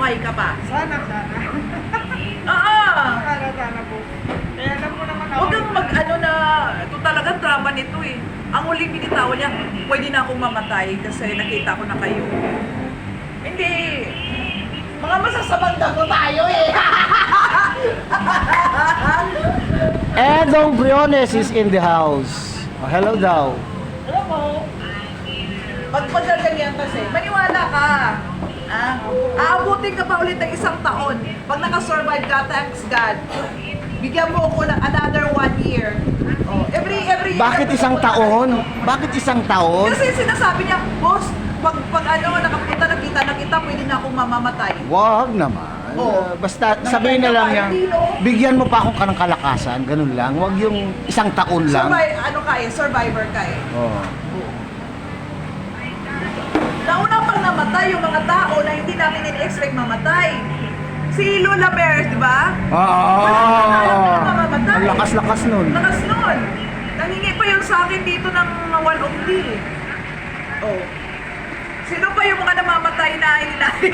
buhay ka pa. Sana. Oo! Sana po. Kaya alam mo naman ako. Huwag kang mag-ano na, ito talagang drama nito eh. Ang huling binitawan niya, pwede na akong mamatay kasi nakita ko na kayo. Hindi. Mga masasamang dato tayo eh. Edong Briones is in the house. Oh, hello daw. Alam mo, pag ganyan kasi, maniwala ka. Aabutin ka pa ulit ng isang taon. Pag nakasurvive ka, thanks God. Bigyan mo ako ng another 1 year. Oh, every year. Bakit isang taon? Bakit isang taon? Kasi sinasabi niya, boss, pag nakapunta na kita, pwede na akong mamamatay. Wag naman. Oo. Basta sabihin na lang niya, bigyan mo pa akong kanang kalakasan, ganun lang. Wag yung isang taon lang. Survivor ka eh. Oh. Nauna pang namatay yung mga tao na hindi namin in-expect mamatay. Si Lola Bears, di ba? Ang lakas-lakas nun. Lakas nun. Nangingi pa yun sa akin dito ng 1 tea. Oh. Sino pa yung mga namamatay na hinahin?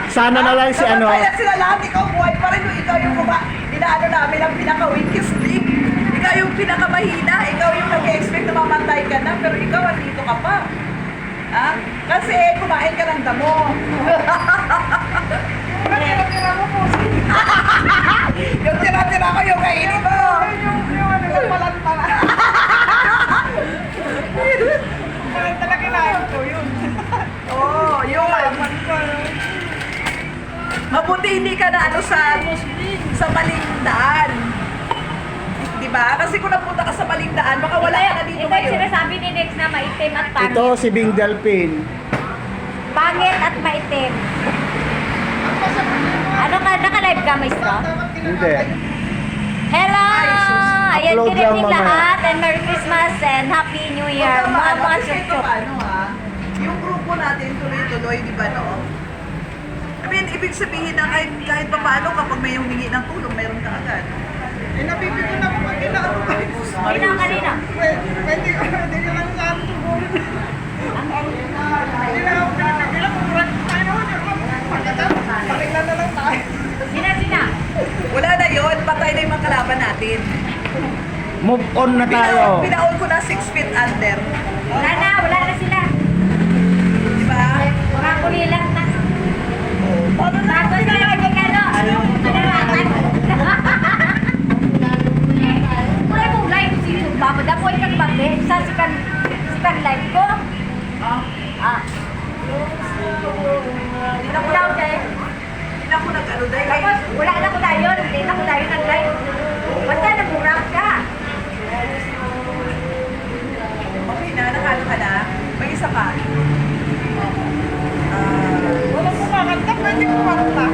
Sana na lang si ano. Kaya sila lahat, ikaw buhay pa rin. Ikaw yung inaano namin ang pinaka-weakest link. Ikaw yung pinakamahina. Ikaw yung nag-expect na mamatay ka na. Pero ikaw, andito ka pa. Ha? Kasi kumain ka ng damo. Tira-tira mo po. Yung tira-tira ko yung kainin mo. Yung palantala. Palantala kinain ko yun. Oo, yun. Mabuti hindi ka na ano sa maling daan. Diba? Kasi kung napunta ka sa maling daan, baka wala ka na dito Ito yung ngayon. sinasabi ni Dex na maitim at pangit. Ito si Bing Dalpin. Pangit at maitim. Ano ka, naka-live ka, maestro? Hindi. Hello! Ayan, Upload good lang evening mamaya. lahat and Merry Christmas and Happy New Year. Mga chup-chup. Paano yung grupo natin tuloy-tuloy, di ba no? I mean, ibig sabihin na kahit pa paano kapag may humingi ng tulong, meron ka agad. Eh, napipito na ako pag kailangan ko kayo. Kanina, kanina. Pwede naman sa akin siguro. Hindi na ako pinagkakila kung correct tayo naman. Pakinggan na lang tayo. Sina. Wala na yun, patay na yung mga kalaban natin. Move on na tayo. Pinaon ko na 6 feet under. Wala na sila. Di ba? Mga kulilang na. Tapos na yung ano, manarakan. Wala mong live si Baba. Dapoy kang babe. Sa sikan live ko. Hindi na ko nag-ano dahil. Tapos, wala na ko tayo. Hindi na ko tayo nag-live. Basta nagurap ka. Okay na, nakano ka na. May isa pa. Wala po makanta, pwede ko kumanta.